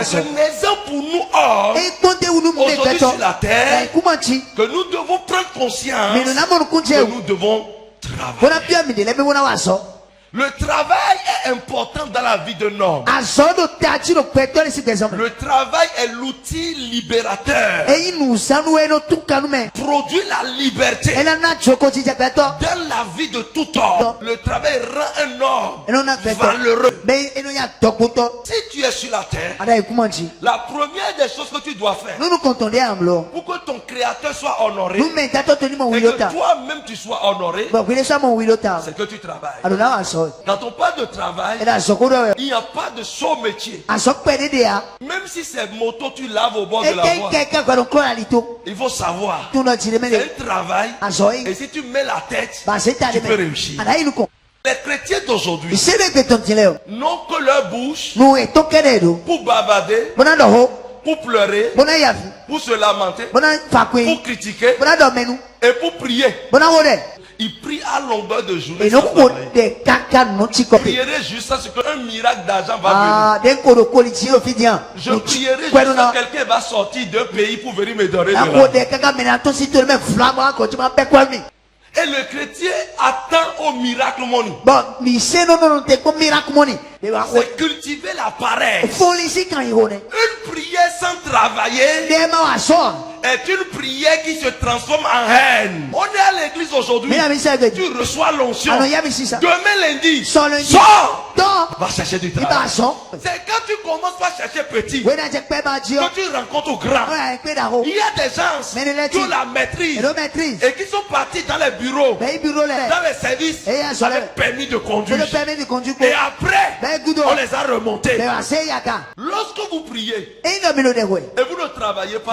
C'est un exemple pour nous hommes aujourd'hui sur la terre que nous devons prendre conscience que nous devons travailler. Le travail est important dans la vie d'un homme. Le travail est l'outil libérateur. Produit la liberté dans la vie de tout homme. Le travail rend un homme valeureux. Si tu es sur la terre, la première des choses que tu dois faire pour que ton créateur soit honoré et que toi-même tu sois honoré, c'est que tu travailles. Quand on parle de travail, il n'y a pas de saut métier. Même si c'est moto, tu laves au bord de la voie. Il faut savoir, c'est un travail. Et si tu mets la tête, tu peux réussir. Les chrétiens d'aujourd'hui n'ont que leur bouche pour bavarder, pour pleurer, pour se lamenter, pour critiquer et pour prier. Il prie à longueur de journée. Je prierai juste à ce qu'un miracle d'argent va venir. Je prierai juste à quelqu'un va sortir d'un pays pour venir me donner de l'argent. Et le chrétien attend au miracle money. C'est cultiver la paresse. Une prière sans travailler est une prière qui se transforme en haine. On est à l'église aujourd'hui. Tu reçois l'onction. Demain lundi, sors. Va chercher du travail. C'est quand tu commences par chercher petit que tu rencontres au grand. Il y a des gens qui ont la maîtrise et qui sont partis dans les bureaux, dans les services avec permis de conduire. Et après, on les a remontés. Lorsque vous priez et vous ne travaillez pas,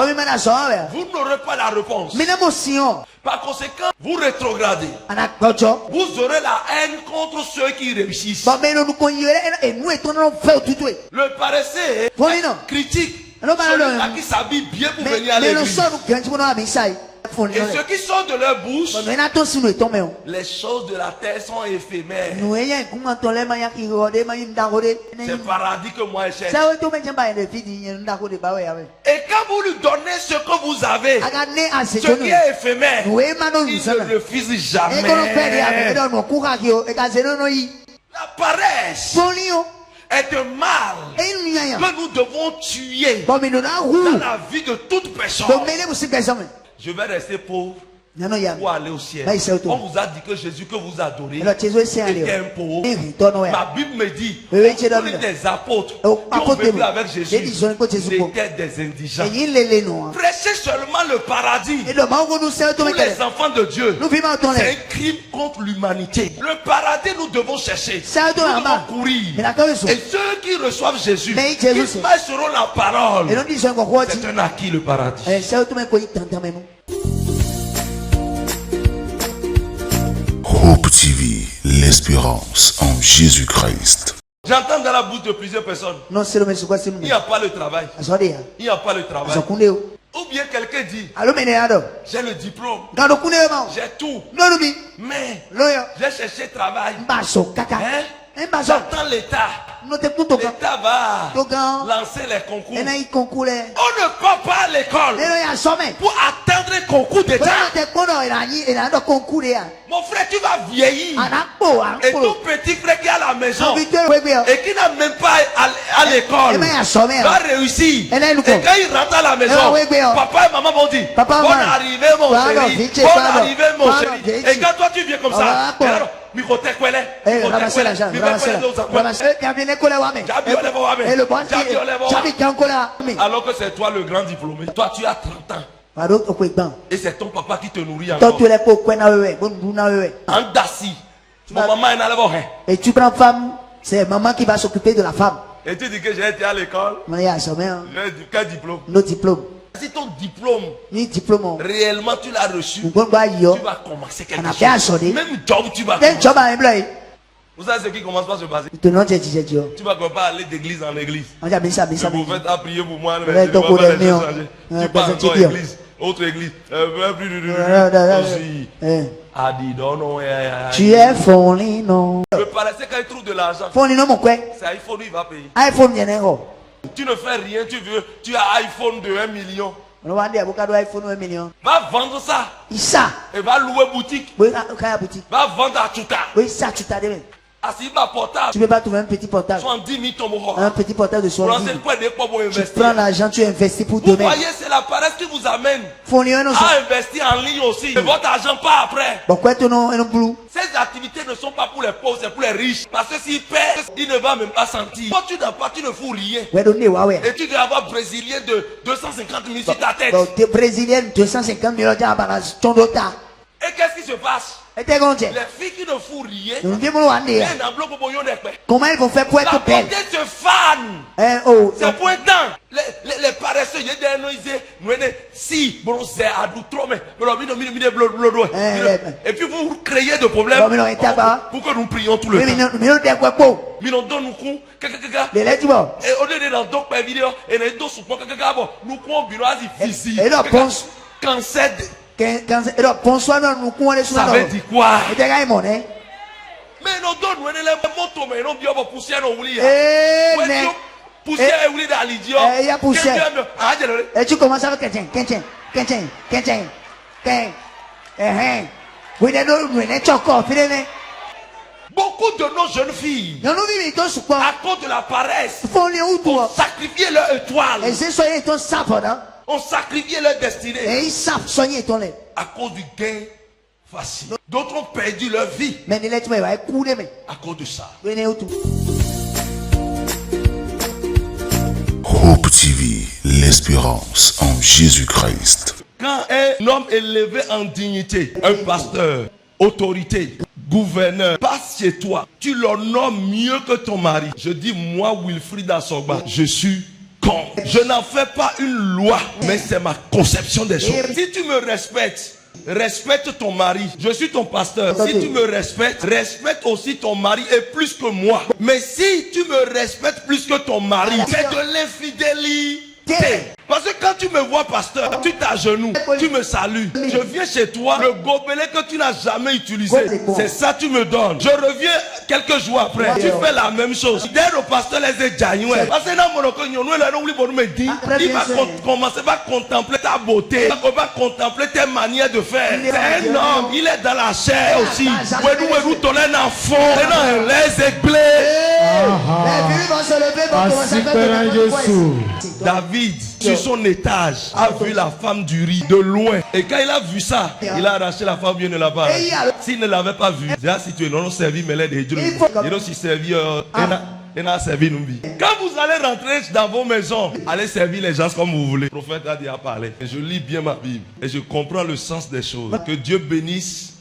vous n'aurez pas la réponse. Par conséquent, vous rétrogradez. Vous aurez la haine contre ceux qui réussissent. Le paresseux critique celui-là qui s'habille bien pour venir à l'église. Et ceux qui sortent de leur bouche, les choses de la terre sont éphémères. C'est le paradis que moi je cherche. Et quand vous lui donnez ce que vous avez, ce qui est éphémère, il ne refuse jamais. La paresse est un mal que nous devons tuer dans la vie de toute personne. Je vais rester pauvre pour aller au ciel. On vous a dit que Jésus que vous adorez était un pauvre. Ma Bible me dit que des apôtres qui ont vécu avec Jésus étaient des indigents. Prêchez seulement le paradis pour les enfants de Dieu. C'est un crime contre l'humanité. Le paradis nous devons chercher. Nous devons courir. Et ceux qui reçoivent Jésus, qui marchent selon la parole, c'est un acquis le paradis. Hope TV, l'espérance en Jésus-Christ. J'entends dans la bouche de plusieurs personnes. Il n'y a pas le travail. Il n'y a pas le travail. Ou bien quelqu'un dit, j'ai le diplôme, j'ai tout, mais j'ai cherché travail. J'attends l'État. L'État va lancer les concours. On ne part pas à l'école pour attendre un concours d'État. Mon frère, tu vas vieillir. Et ton petit frère qui est à la maison et qui n'a même pas à l'école va réussir. Et quand il rentre à la maison, papa et maman vont dire, bonne arrivée mon chéri, bonne arrivée mon chéri. Et quand toi tu viens comme ça, alors que c'est toi le grand diplômé. Toi tu as 30 ans. Et c'est ton papa qui te nourrit encore. En dassi. Mon maman est là-bas. Et tu prends femme, c'est maman qui va s'occuper de la femme. Et tu dis que j'ai été à l'école. Quel diplôme? Nos diplômes. Si ton diplôme, réellement tu l'as reçu, tu vas commencer quelque chose. Même job, tu vas commencer. Vous savez ce qui commence par se passer? Tu vas pas aller d'église en église. Vous faites à prier pour moi. Tu pars encore église. Autre église. Tu es fourni, non. Le paresseux quand il trouve de l'argent, c'est iPhone, il va payer. Tu ne fais rien, tu as iPhone de 1 million. On va dire iPhone 1 million. Va vendre ça. Ça. Et va louer boutique. Oui, boutique. Va vendre à Tuta. Oui, ça, tu t'as dit. Portable. Tu peux pas trouver un petit portable. 70 000 tombes. Un petit portable de 70 000. Tu prends l'argent, tu investis pour vous demain. Vous voyez, c'est la paresse qui vous amène à investir en ligne aussi. Et votre argent pas après. Ces activités ne sont pas pour les pauvres, c'est pour les riches. Parce que s'ils paient, ils ne vont même pas sentir. Quand tu n'as pas, tu ne fous rien. Et tu dois avoir Brésilien de 250 000 sur ta tête. Brésilien 250 000 ton dota. Et qu'est-ce qui se passe? Les filles qui ne font rien, comment elles vont faire pour être belles? La beauté se fan. C'est pour un temps. Les paresseux, et puis vous créez des problèmes pour que nous prions tout le temps. Et au lieu de dans d'autres vidéos, et les deux nous cancer. Ça veut dire quoi? Mais nous donnons les motos, mais nous bien poussière dans le poussière et dans l'idiot. Et tu commences avec beaucoup de nos jeunes filles, à cause de la paresse, ont sacrifié leur étoile. Ont sacrifié leur destinée à cause du gain facile. D'autres ont perdu leur vie à cause de ça. Hope TV, l'espérance en Jésus-Christ. Quand un homme est élevé en dignité, un pasteur, autorité, gouverneur, passe chez toi, tu l'honores mieux que ton mari. Je dis, moi, Wilfried Asogba, je suis contre. Je n'en fais pas une loi, mais c'est ma conception des choses. Si tu me respectes, respecte ton mari. Je suis ton pasteur. Si tu me respectes, respecte aussi ton mari et plus que moi. Mais si tu me respectes plus que ton mari, c'est de l'infidélité. Parce que quand tu me vois pasteur, tu t'agenouilles, tu me salues. Je viens chez toi, le gobelet que tu n'as jamais utilisé, c'est ça que tu me donnes. Je reviens quelques jours après, tu fais la même chose. Dès le pasteur les a gagnés. Parce que il va commencer à contempler ta beauté, il va contempler tes manières de faire. C'est un homme, il est dans la chair aussi. David, sur son étage, a vu la femme du riz de loin. Et quand il a vu ça, il a arraché la femme bien de là-bas. S'il ne l'avait pas vu, déjà si tu es non servi, mais les deux, il aussi servi. Quand vous allez rentrer dans vos maisons, allez servir les gens comme vous voulez. Le prophète a déjà parlé. Et je lis bien ma Bible et je comprends le sens des choses. Que Dieu bénisse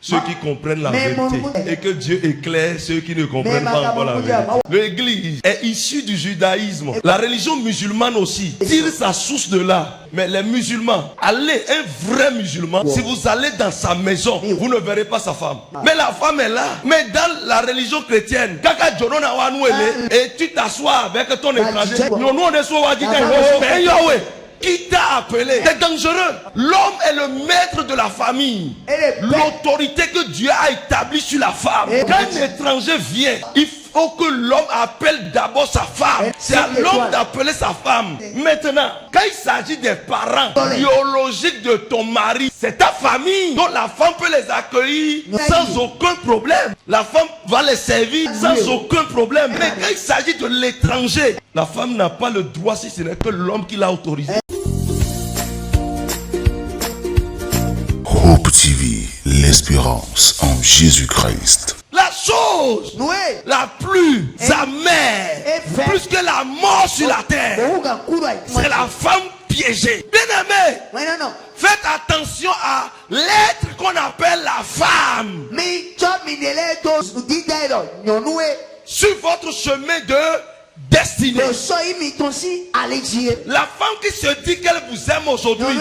ceux qui comprennent la vérité et que Dieu éclaire ceux qui ne comprennent pas encore la vérité. L'église est issue du judaïsme. La religion musulmane aussi tire sa source de là. Mais les musulmans, allez, un vrai musulman, si vous allez dans sa maison, vous ne verrez pas sa femme. Mais la femme est là. Mais dans la religion chrétienne, et tu t'assois avec ton étranger, qui t'a appelé? C'est dangereux. L'homme est le maître de la famille. L'autorité que Dieu a établie sur la femme. Quand un étranger vient, il faut que l'homme appelle d'abord sa femme. C'est à l'homme d'appeler sa femme. Maintenant, quand il s'agit des parents biologiques de ton mari, c'est ta famille. Donc la femme peut les accueillir sans aucun problème. La femme va les servir sans aucun problème. Mais quand il s'agit de l'étranger, la femme n'a pas le droit si ce n'est que l'homme qui l'a autorisé. Hope TV, l'espérance en Jésus-Christ. La chose la plus amère, plus que la mort sur la terre, c'est la femme piégée. Bien aimé, faites attention à l'être qu'on appelle la femme. Sur votre chemin de destinée. La femme qui se dit qu'elle vous aime aujourd'hui,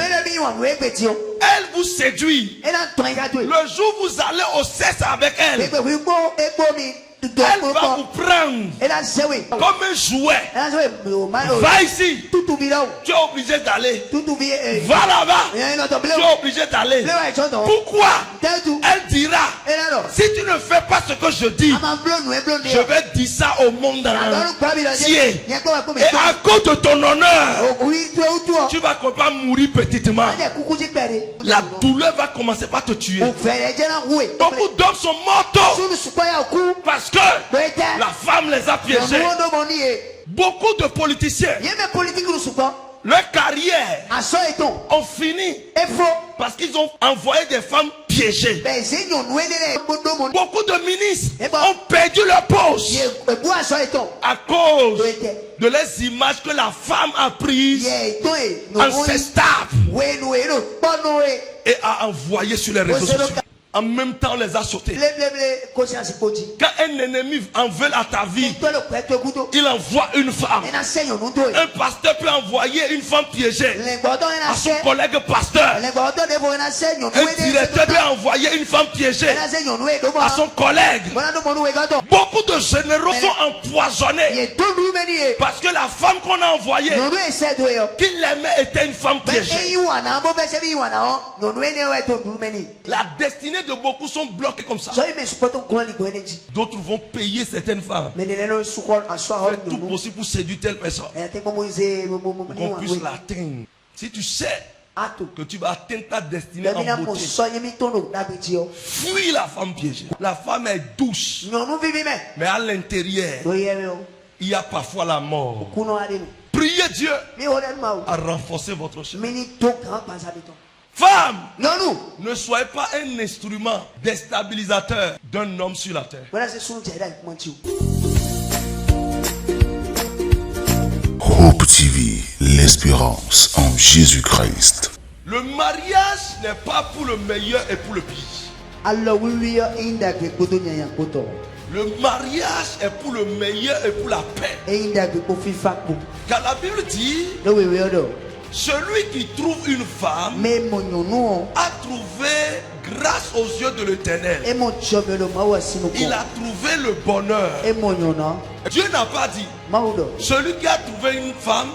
elle vous séduit. Le jour où vous allez au sexe avec elle, Elle va vous prendre comme un jouet. Va ici. Tu es obligé d'aller. Va là-bas. Tu es obligé d'aller. Pourquoi? Elle dira, si tu ne fais pas ce que je dis, je vais dire ça au monde entier. Et à cause de ton honneur, tu vas pas mourir petitement. La douleur va commencer par te tuer. Beaucoup d'hommes sont morts parce que la femme les a piégés. Beaucoup de politiciens, leur carrière ont fini parce qu'ils ont envoyé des femmes piégées. Beaucoup de ministres ont perdu leur poste à cause de les images que la femme a prises en s'estape et a envoyé sur les réseaux sociaux. En même temps, on les a sautés. Quand un ennemi en veut à ta vie, il envoie une femme. Un pasteur peut envoyer une femme piégée à son collègue pasteur. Un directeur peut envoyer une femme piégée à son collègue. Beaucoup de généraux sont empoisonnés parce que la femme qu'on a envoyée, qu'il aimait, était une femme piégée. La destinée de beaucoup sont bloqués comme ça. D'autres vont payer certaines femmes. Faire tout possible pour séduire telle personne. Qu'on puisse l'atteindre. Si tu sais que tu vas atteindre ta destinée en beauté, fuis la femme piégée. La femme est douce, mais à l'intérieur, il y a parfois la mort. Priez Dieu à renforcer votre chemin. Femme, ne soyez pas un instrument déstabilisateur d'un homme sur la terre. Hope TV, l'espérance en Jésus-Christ. Le mariage n'est pas pour le meilleur et pour le pire. Le mariage est pour le meilleur et pour la paix. Car la Bible dit, celui qui trouve une femme a trouvé grâce aux yeux de l'Éternel. Il a trouvé le bonheur. Dieu n'a pas dit, celui qui a trouvé une femme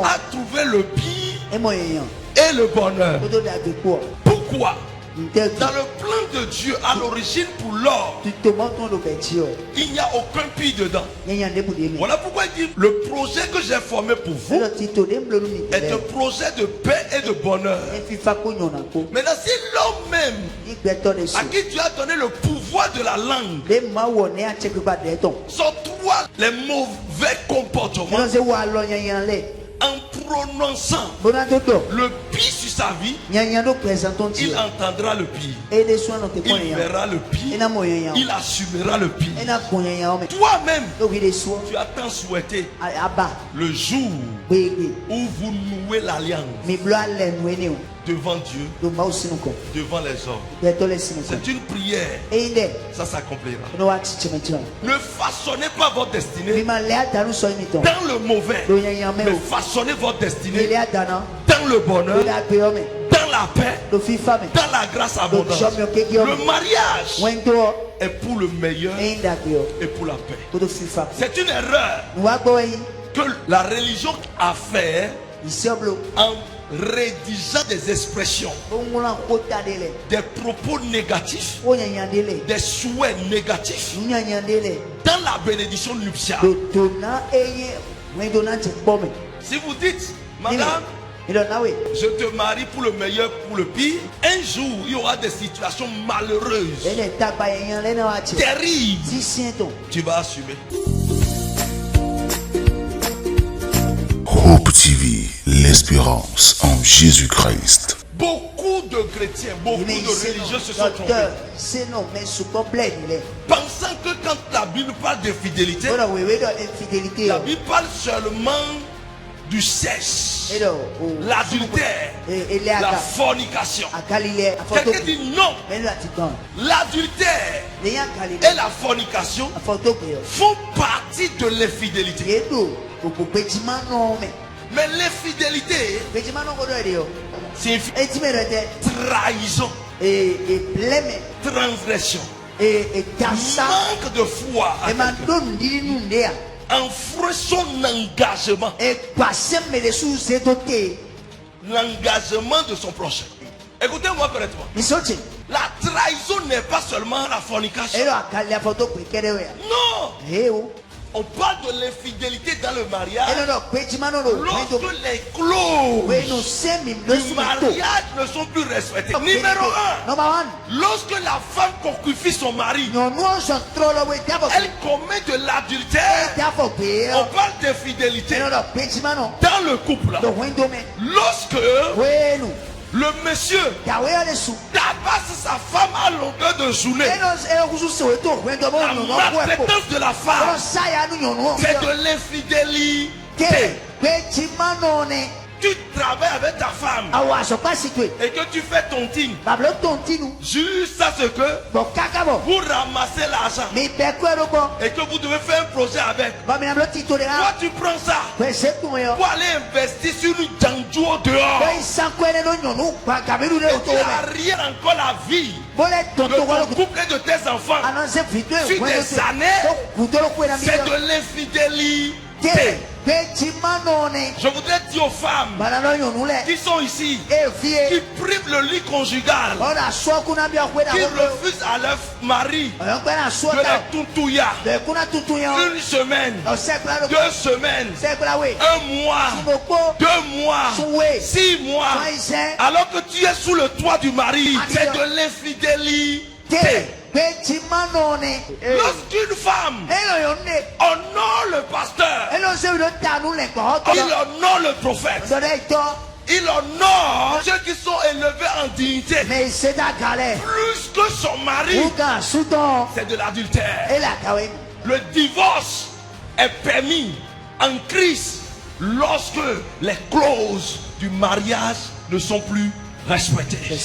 a trouvé le bien et le bonheur. Pourquoi? Dans le plan de Dieu, à l'origine pour l'or, il n'y a aucun puits dedans. Voilà pourquoi il dit, le projet que j'ai formé pour vous est un projet de paix et de bonheur. Maintenant, si l'homme même, à qui Dieu a donné le pouvoir de la langue, sont trois les mauvais comportements, en prononçant le pire sur sa vie, il entendra le pire, il verra le pire, il assumera le pire. Toi-même, tu as tant souhaité le jour où vous nouez l'alliance devant Dieu, devant les hommes. C'est une prière, ça s'accomplira. Ne façonnez pas votre destinée dans le mauvais, mais façonnez votre destinée dans le bonheur, dans la paix, dans la grâce abondante. Le mariage est pour le meilleur et pour la paix. C'est une erreur que la religion a fait en rédigeant des expressions, des propos négatifs, des souhaits négatifs dans la bénédiction nuptiale. Si vous dites, madame, je te marie pour le meilleur, pour le pire, un jour il y aura des situations malheureuses, terribles, tu vas assumer. Hope TV, l'espérance en Jésus-Christ. Beaucoup de chrétiens, beaucoup de religieux se sont trompés, pensant que quand la Bible parle d'infidélité, la Bible parle seulement du sexe, l'adultère, la fornication. Quelqu'un dit non. L'adultère et la fornication font partie de l'infidélité. Mais l'infidélité, c'est trahison, transgression. manque de foi, enfreint son engagement, l'engagement de son prochain. Écoutez-moi correctement. La trahison n'est pas seulement la fornication. Non. On parle de l'infidélité dans le mariage. Lorsque les clauses du mariage ne sont plus respectées. Numéro 1. Lorsque la femme concubine son mari, elle commet de l'adultère. On parle d'infidélité dans le couple. Lorsque le monsieur tabasse sa femme à longueur de journée, la maltraitance de la femme, c'est de l'infidélité. Tu travailles avec ta femme et que tu fais ton team juste à ce que vous ramassez l'argent et que vous devez faire un projet avec. Toi tu prends ça pour aller investir sur une janjo dehors et tu arrières encore la vie de ton couple et de tes enfants sur des années. C'est de l'infidélité. Je voudrais dire aux femmes qui sont ici, qui priment le lit conjugal, qui refusent à leur mari de la tuntouya, une semaine, 2 semaines, 1 mois, 2 mois, 6 mois, alors que tu es sous le toit du mari. C'est de l'infidélité. Lorsqu'une femme honore le pasteur, il honore le prophète, il honore ceux qui sont élevés en dignité plus que son mari, c'est de l'adultère. Le divorce est permis en Christ lorsque les clauses du mariage ne sont plus respectées.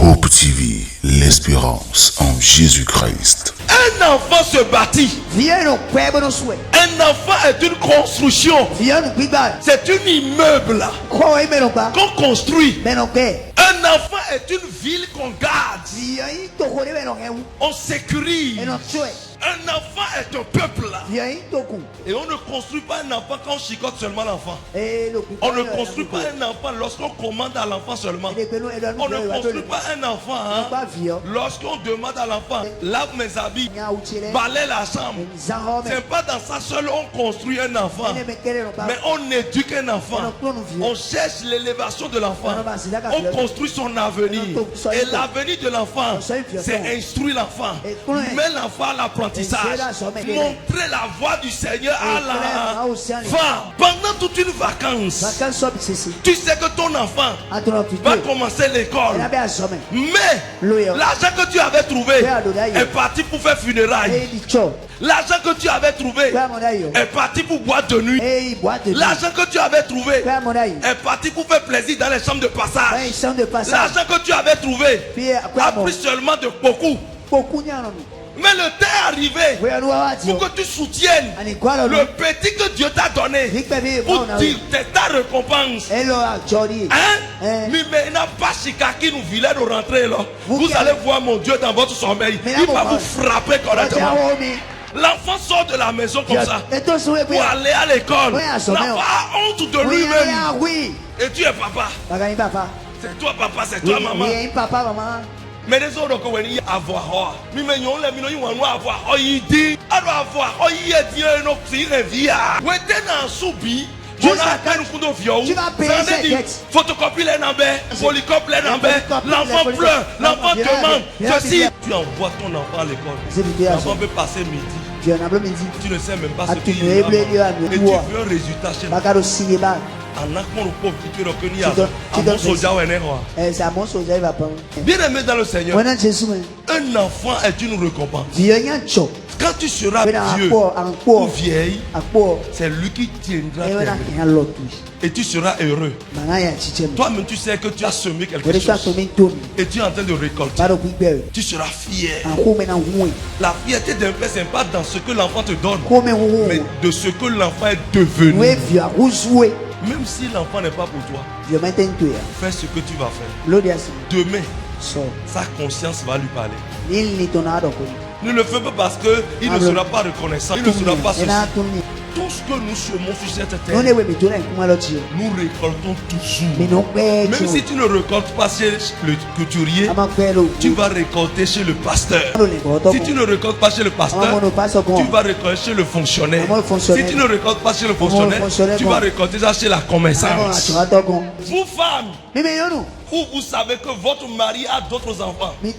Hope TV, l'espérance en Jésus-Christ. Un enfant se bâtit. Un enfant est une construction. C'est un immeuble qu'on construit. Un enfant est une ville qu'on garde. On sécurise. Un enfant est un peuple. Et on ne construit pas un enfant quand on chicote seulement l'enfant. On ne construit pas un enfant lorsqu'on commande à l'enfant seulement. On ne construit pas un enfant lorsqu'on demande à l'enfant: lave mes habits, balaye la chambre. C'est pas dans ça seul on construit un enfant, mais on éduque un enfant. On cherche l'élévation de l'enfant. On construit son avenir. Et l'avenir de l'enfant, c'est instruire l'enfant, mettre l'enfant à l'apprentissage, montrer la voie du Seigneur à l'enfant. Pendant toute une vacance, tu sais que ton enfant va commencer l'école, mais l'argent que tu avais trouvé est parti pour faire funérailles. L'argent que tu avais trouvé est parti pour boîte de nuit. L'argent que tu avais trouvé est parti pour faire plaisir dans les chambres de passage. L'argent que tu avais trouvé a pris seulement de beaucoup. Mais le temps est arrivé pour que tu soutiennes le petit que Dieu t'a donné pour dire ta récompense. Mais n'a pas Chikaki nous vilain de rentrer là. Vous allez voir mon Dieu dans votre sommeil. Il va vous frapper correctement. L'enfant sort de la maison comme ça pour aller à l'école. L'enfant a honte de lui-même. Et tu es papa. C'est toi papa, c'est toi maman. Mais les autres que vous avoir, mais nous les minons nous avoir, il dit, avoir, il dit non c'est revient. Vous êtes dans soubi, on a quand nous vieux. Tu vas payer photocopie les nambé, polycope les nambé, l'enfant pleure, l'enfant demande ceci. Tu envoies ton enfant à l'école. L'enfant peut passer midi. Tu ne sais même pas ce qu'il y a. Et tu veux un résultat chez lui. Bien aimé dans le Seigneur, un enfant est une récompense. Quand tu seras vieux ou vieille, c'est lui qui tiendra tes mains. Et tu seras heureux. Toi-même tu sais que tu as semé quelque chose et tu es en train de récolter. Tu seras fier. La fierté d'un père, ce n'est pas dans ce que l'enfant te donne, mais de ce que l'enfant est devenu. Même si l'enfant n'est pas pour toi, fais ce que tu vas faire. Demain, sa conscience va lui parler. Ne le fais pas parce qu'il ne sera pas reconnaissant. Il ne sera pas ceci. Tout ce que nous semons sur cette terre, nous récoltons toujours. Même si tu ne récoltes pas chez le couturier, tu vas récolter chez le pasteur. Si tu ne récoltes pas chez le pasteur, tu vas récolter chez le fonctionnaire. Si tu ne récoltes pas chez le fonctionnaire, tu vas récolter ça chez la commerçante. Vous femmes, vous savez que votre mari a d'autres enfants et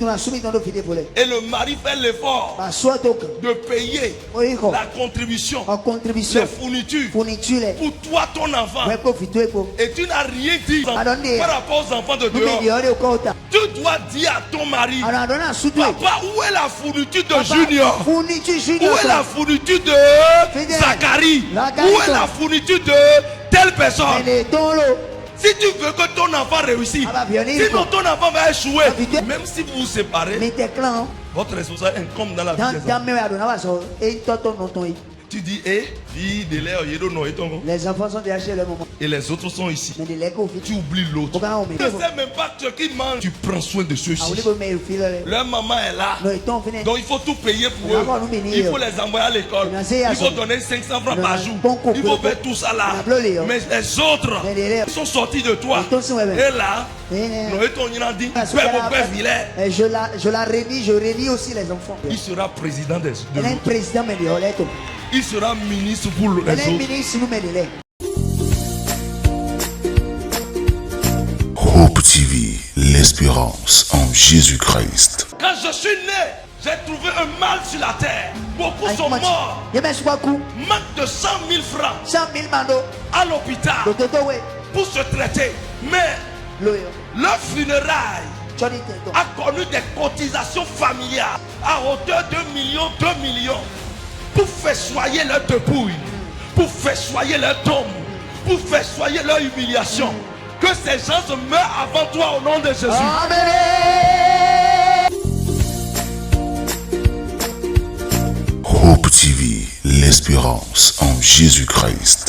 le mari fait l'effort de payer la contribution, les fournitures pour toi, ton enfant, et tu n'as rien dit par rapport aux enfants de dehors. Tu dois dire à ton mari, papa, où est la fourniture de Junior? Où est la fourniture de Zacharie? Où est la fourniture de telle personne? Si tu veux que ton enfant réussisse, sinon ton enfant va échouer. Même si vous vous séparez, votre responsabilité incombe dans la vie des enfants. Tu dis, les enfants sont déjà chez leur maman. Et les autres sont ici. Tu oublies l'autre. Tu ne sais même pas ce qu'ils mangent. Tu prends soin de ceux-ci. Leur maman est là. Donc il faut tout payer pour eux. Il faut les envoyer à l'école. Il faut donner 500 francs par jour. Il faut faire tout ça là. Mais les autres, ils sont sortis de toi. Et là, je la réunis, je réunis aussi les enfants. Il sera président de l'autre. Il sera ministre pour les autres. Hope TV, l'espérance en Jésus-Christ. Quand je suis né, j'ai trouvé un mal sur la terre. Beaucoup sont morts. Manque de 100 000 francs à l'hôpital pour se traiter. Mais leur funéraille a connu des cotisations familiales à hauteur de 2 millions pour faire soyer leur dépouille, pour faire soyer leur tombe, pour faire soyer leur humiliation. Que ces gens se meurent avant toi au nom de Jésus. Amen. Hope TV, l'espérance en Jésus-Christ.